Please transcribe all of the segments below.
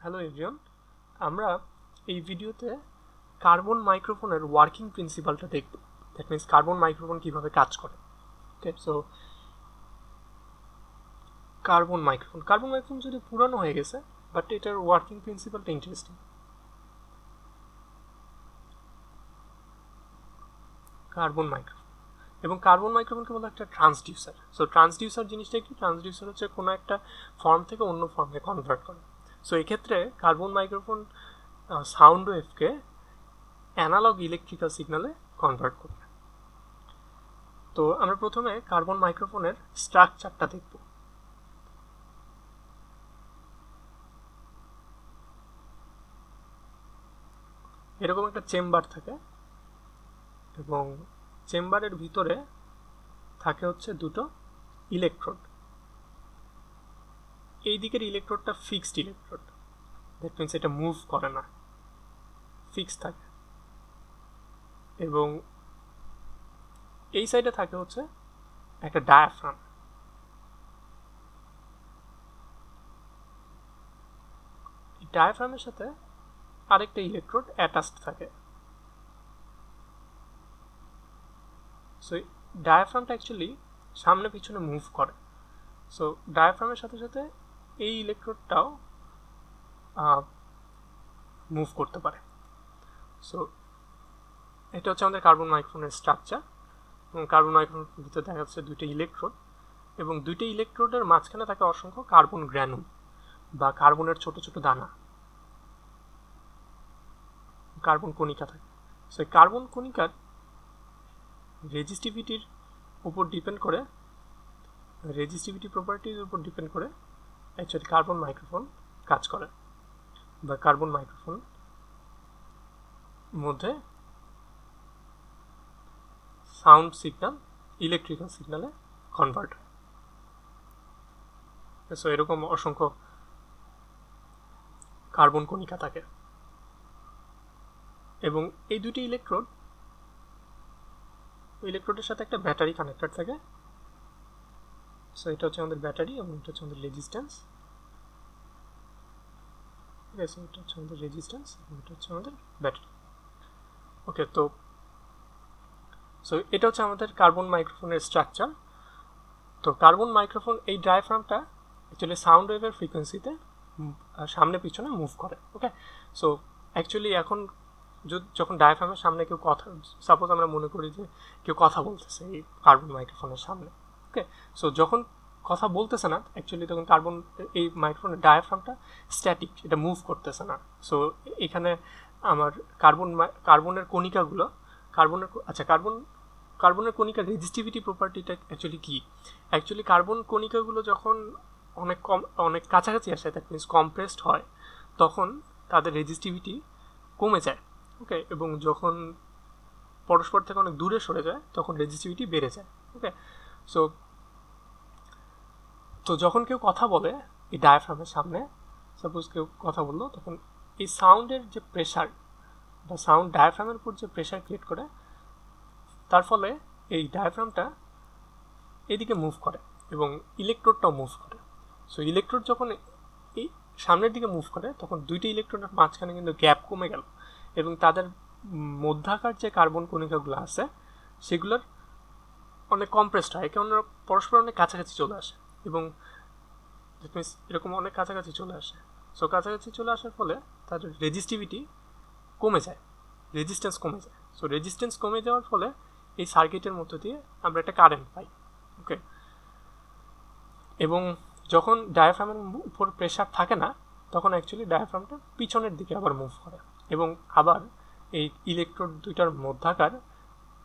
Hello everyone, আমরা এই ভিডিওতে কার্বন মাইক্রোফোনের ওয়ার্কিং প্রিন্সিপালটা দেখব। দ্যাট মিনস কার্বন মাইক্রোফোন কীভাবে কাজ করে। ওকে, সো কার্বন মাইক্রোফোন যদি পুরানো হয়ে গেছে, বাট এটার ওয়ার্কিং প্রিন্সিপালটা ইন্টারেস্টিং। কার্বন মাইক্রোফোন এবং কার্বন মাইক্রোফোনকে বলা একটা ট্রান্সডিউসার। সো ট্রান্সডিউসার জিনিসটা কি? ট্রান্সডিউসার হচ্ছে কোনো একটা ফর্ম থেকে অন্য ফর্মে কনভার্ট করে। সো এক্ষেত্রে কার্বন মাইক্রোফোন সাউন্ড ওয়েভকে অ্যানালগ ইলেকট্রিক্যাল সিগন্যালে কনভার্ট করবে। তো আমরা প্রথমে কার্বন মাইক্রোফোনের স্ট্রাকচারটা দেখব। এরকম একটা চেম্বার থাকে এবং চেম্বারের ভিতরে থাকে হচ্ছে দুটো ইলেকট্রোড। এই দিকের ইলেকট্রোডটা ফিক্সড ইলেকট্রোড, দ্যাট মিনস এটা মুভ করে না, ফিক্স থাকে। এবং এই সাইডে থাকে হচ্ছে একটা ডায়াফ্রাম। এই ডায়াফ্রামের সাথে আরেকটা ইলেকট্রোড অ্যাটাচড থাকে। সো ডায়াফ্রামটা অ্যাকচুয়ালি সামনে পিছনে মুভ করে। সো ডায়াফ্রামের সাথে সাথে এই ইলেকট্রোডটাও মুভ করতে পারে। সো এটা হচ্ছে আমাদের কার্বন মাইক্রোফোনের স্ট্রাকচার। এবং কার্বন মাইক্রোফোনের ভিতরে দেখা যাচ্ছে দুইটা ইলেকট্রোড, এবং দুইটা ইলেকট্রোডের মাঝখানে থাকে অসংখ্য কার্বন গ্র্যানুল বা কার্বনের ছোট ছোট দানা, কার্বন কণিকা থাকে। সো এই কার্বন কণিকার রেজিস্টিভিটির উপর ডিপেন্ড করে, রেজিস্টিভিটি প্রপার্টির উপর ডিপেন্ড করে অ্যাকচুয়ালি কার্বন মাইক্রোফোন কাজ করে, বা কার্বন মাইক্রোফোন মধ্যে সাউন্ড সিগন্যাল ইলেকট্রিক্যাল সিগন্যালে কনভার্ট হয়। সো এরকম অসংখ্য কার্বন কণিকা থাকে এবং এই দুটি ইলেকট্রোডের সাথে একটা ব্যাটারি কানেক্টেড থাকে। সো এটা হচ্ছে আমাদের ব্যাটারি এবং এটা হচ্ছে আমাদের রেজিস্ট্যান্স। ঠিক আছে, এটা হচ্ছে আমাদের রেজিস্ট্যান্স এবং এটা হচ্ছে আমাদের ব্যাটারি। ওকে, তো সো এটা হচ্ছে আমাদের কার্বন মাইক্রোফোনের স্ট্রাকচার। তো কার্বন মাইক্রোফোন এই ডায়াফ্রামটা অ্যাকচুয়ালি সাউন্ড ওয়েভের ফ্রিকোয়েন্সিতে সামনে পিছনে মুভ করে। ওকে, সো অ্যাকচুয়ালি এখন যখন ডায়াফ্রামের সামনে কেউ কথা, সাপোজ আমরা মনে করি যে কেউ কথা বলতেছে এই কার্বন মাইক্রোফোনের সামনে। ওকে, সো যখন কথা বলতেছে না অ্যাকচুয়ালি তখন এই মাইক্রোফোনের ডায়াফ্রামটা স্ট্যাটিক, এটা মুভ করতেছে না। সো এখানে আমার কার্বনের কণিকাগুলো কার্বনের কণিকার রেজিস্টিভিটি প্রপার্টিটা অ্যাকচুয়ালি কি? অ্যাকচুয়ালি কার্বন কণিকাগুলো যখন অনেক কাছাকাছি আসে, দ্যাট মিনস কম্প্রেসড হয়, তখন তাদের রেজিস্টিভিটি কমে যায়। ওকে, এবং যখন পরস্পর থেকে অনেক দূরে সরে যায় তখন রেজিস্টিভিটি বেড়ে যায়। ওকে, সো তো যখন কেউ কথা বলে এই ডায়াফ্রামের সামনে, সাপোজ কেউ কথা বললো, তখন এই সাউন্ডের যে প্রেশার বা সাউন্ড ডায়াফ্রামের উপর যে প্রেশার ক্রিয়েট করে, তার ফলে এই ডায়াফ্রামটা এদিকে মুভ করে এবং ইলেকট্রোডটাও মুভ করে। সো ইলেকট্রোড যখন এই সামনের দিকে মুভ করে তখন দুইটি ইলেকট্রোডের মাঝখানে কিন্তু গ্যাপ কমে গেল এবং তাদের মধ্যাকার যে কার্বন কণিকাগুলো আছে সেগুলোর অনেক কম্প্রেসড হয়, কেন পরস্পর অনেক কাছাকাছি চলে আসে এবং এরকম অনেক কাছাকাছি চলে আসে। সো কাছাকাছি চলে আসার ফলে তাদের রেজিস্টিভিটি কমে যায়, রেজিস্ট্যান্স কমে যায়। সো রেজিস্ট্যান্স কমে যাওয়ার ফলে এই সার্কিটের মধ্য দিয়ে আমরা একটা কারেন্ট পাই। ওকে, এবং যখন ডায়াফ্রামের উপর প্রেশার থাকে না তখন অ্যাকচুয়ালি ডায়াফ্রামটা পিছনের দিকে আবার মুভ করে এবং আবার এই ইলেকট্রোড দুইটার মধ্যাকার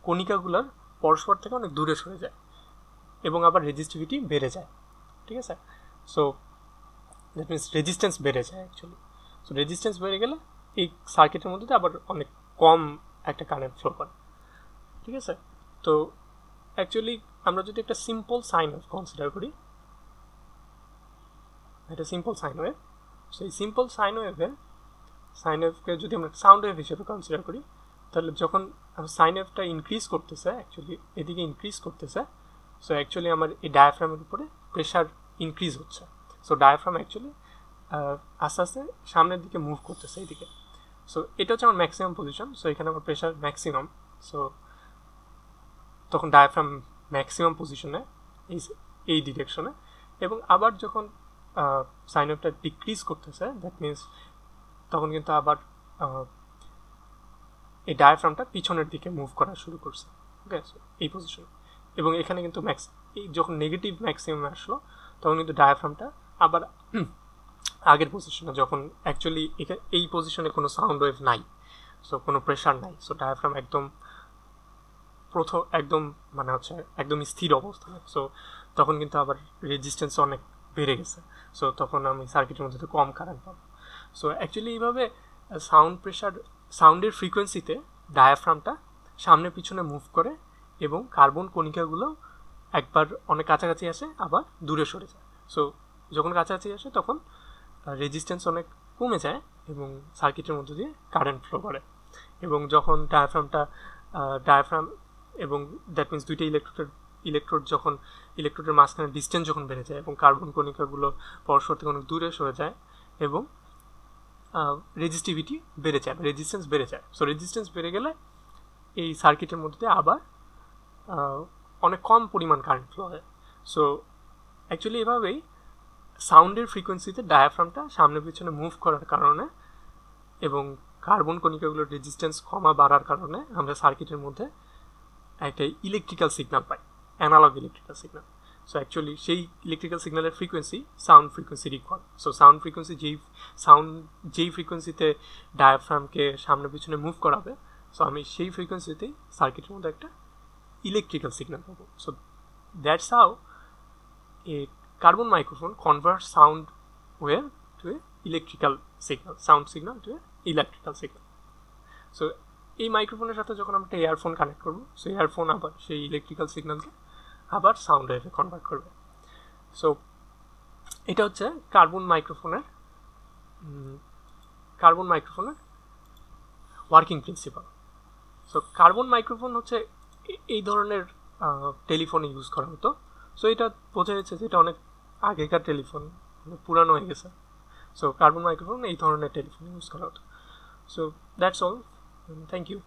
কণিকাগুলোর পরস্পর থেকে অনেক দূরে সরে যায় এবং আবার রেজিস্টিভিটি বেড়ে যায়। ঠিক আছে, সো দ্যাট মিনস রেজিস্ট্যান্স বেড়ে যায় অ্যাকচুয়ালি। সো রেজিস্ট্যান্স বেড়ে গেলে এই সার্কিটের মধ্যে আবার অনেক কম একটা কারেন্ট ফ্লো করে। ঠিক আছে, তো অ্যাকচুয়ালি আমরা যদি একটা সিম্পল সাইন ওয়েভ কনসিডার করি, এটা সিম্পল সাইন ওয়েভ। সেই সিম্পল সাইন ওয়েভকে যদি আমরা সাউন্ড ওয়েভ হিসেবে কনসিডার করি, তাহলে যখন সাইন ওয়েভটা ইনক্রিজ করতেছে, অ্যাকচুয়ালি এদিকে ইনক্রিজ করতেছে, সো অ্যাকচুয়ালি আমার এই ডায়াফ্রামের উপরে প্রেশার ইনক্রিজ হচ্ছে। সো ডায়াফ্রাম অ্যাকচুয়ালি আস্তে আস্তে সামনের দিকে মুভ করতেছে এইদিকে। সো এটা হচ্ছে আমার ম্যাক্সিমাম পজিশন। সো এখানে আমার প্রেশার ম্যাক্সিমাম, সো তখন ডায়াফ্রাম ম্যাক্সিমাম পজিশনে এই ডিরেকশনে, এবং আবার যখন সাইন ওয়েভটা ডিক্রিজ করতেছে দ্যাট মিনস তখন কিন্তু আবার এই ডায়াফ্রামটা পিছনের দিকে মুভ করা শুরু করছে। ওকে, এই পজিশনে। এবং এখানে কিন্তু এই যখন নেগেটিভ ম্যাক্সিমাম আসলো তখন কিন্তু ডায়াফ্রামটা আবার আগের পজিশনে, যখন অ্যাকচুয়ালি এই পজিশনে কোনো সাউন্ড ওয়েভ নাই, সো কোনো প্রেশার নাই, সো ডায়াফ্রাম একদম মানে হচ্ছে একদম স্থির অবস্থানে। সো তখন কিন্তু আবার রেজিস্ট্যান্স অনেক বেড়ে গেছে। সো তখন আমি সার্কিটের মধ্যে কম কারেন্ট পাবো। সো অ্যাকচুয়ালি এইভাবে সাউন্ডের ফ্রিকোয়েন্সিতে ডায়াফ্রামটা সামনে পিছনে মুভ করে এবং কার্বন কণিকাগুলো একবার অনেক কাছাকাছি আসে আবার দূরে সরে যায়। সো যখন কাছাকাছি আসে তখন রেজিস্ট্যান্স অনেক কমে যায় এবং সার্কিটের মধ্যে দিয়ে কারেন্ট ফ্লো করে। এবং যখন ডায়াফ্রাম এবং দ্যাট মিনস দুইটা ইলেকট্রোডের মাঝখানে ডিস্টেন্স যখন বেড়ে যায় এবং কার্বন কণিকাগুলো পরস্পর থেকে অনেক দূরে সরে যায় এবং রেজিস্টিভিটি বেড়ে যায়, রেজিস্ট্যান্স বেড়ে যায়। সো রেজিস্ট্যান্স বেড়ে গেলে এই সার্কিটের মধ্যে আবার অনেক কম পরিমাণ কারেন্ট ফ্লো হয়। সো অ্যাকচুয়ালি এভাবেই সাউন্ডের ফ্রিকোয়েন্সিতে ডায়াফ্রামটা সামনে পিছনে মুভ করার কারণে এবং কার্বন কণিকাগুলোর রেজিস্ট্যান্স কমা বাড়ার কারণে আমরা সার্কিটের মধ্যে একটা ইলেকট্রিক্যাল সিগন্যাল পাই, analogue electrical signal. So actually সেই ইলেকট্রিক্যাল সিগন্যালের ফ্রিকোয়েন্সি সাউন্ড ফ্রিকোয়েন্সির ইকুয়াল। সো সাউন্ড ফ্রিকোয়েন্সি যেই ফ্রিকোয়েন্সিতে ডায়াফ্রামকে সামনে পিছনে মুভ করাবে, সো আমি সেই ফ্রিকোয়েন্সিতেই সার্কিটের মধ্যে একটা ইলেকট্রিক্যাল সিগন্যাল পাবো। So that's how a carbon microphone convert sound wave to a electrical signal, sound signal to a electrical signal. So এই মাইক্রোফোনের সাথে যখন আমরা একটা ইয়ারফোন কানেক্ট করবো, সো ইয়ারফোন আবার সেই ইলেকট্রিক্যাল সিগন্যালকে আবার সাউন্ড ওয়েভে কনভার্ট করবে। সো এটা হচ্ছে কার্বন মাইক্রোফোনের working principle. So carbon microphone হচ্ছে এই ধরনের টেলিফোনে ইউজ করা হতো। সো এটা বোঝা যাচ্ছে যে এটা অনেক আগেকার টেলিফোন, পুরানো হয়ে গেছে। সো কার্বন মাইক্রোফোন এই ধরনের টেলিফোন ইউজ করা হতো। So that's all, thank you.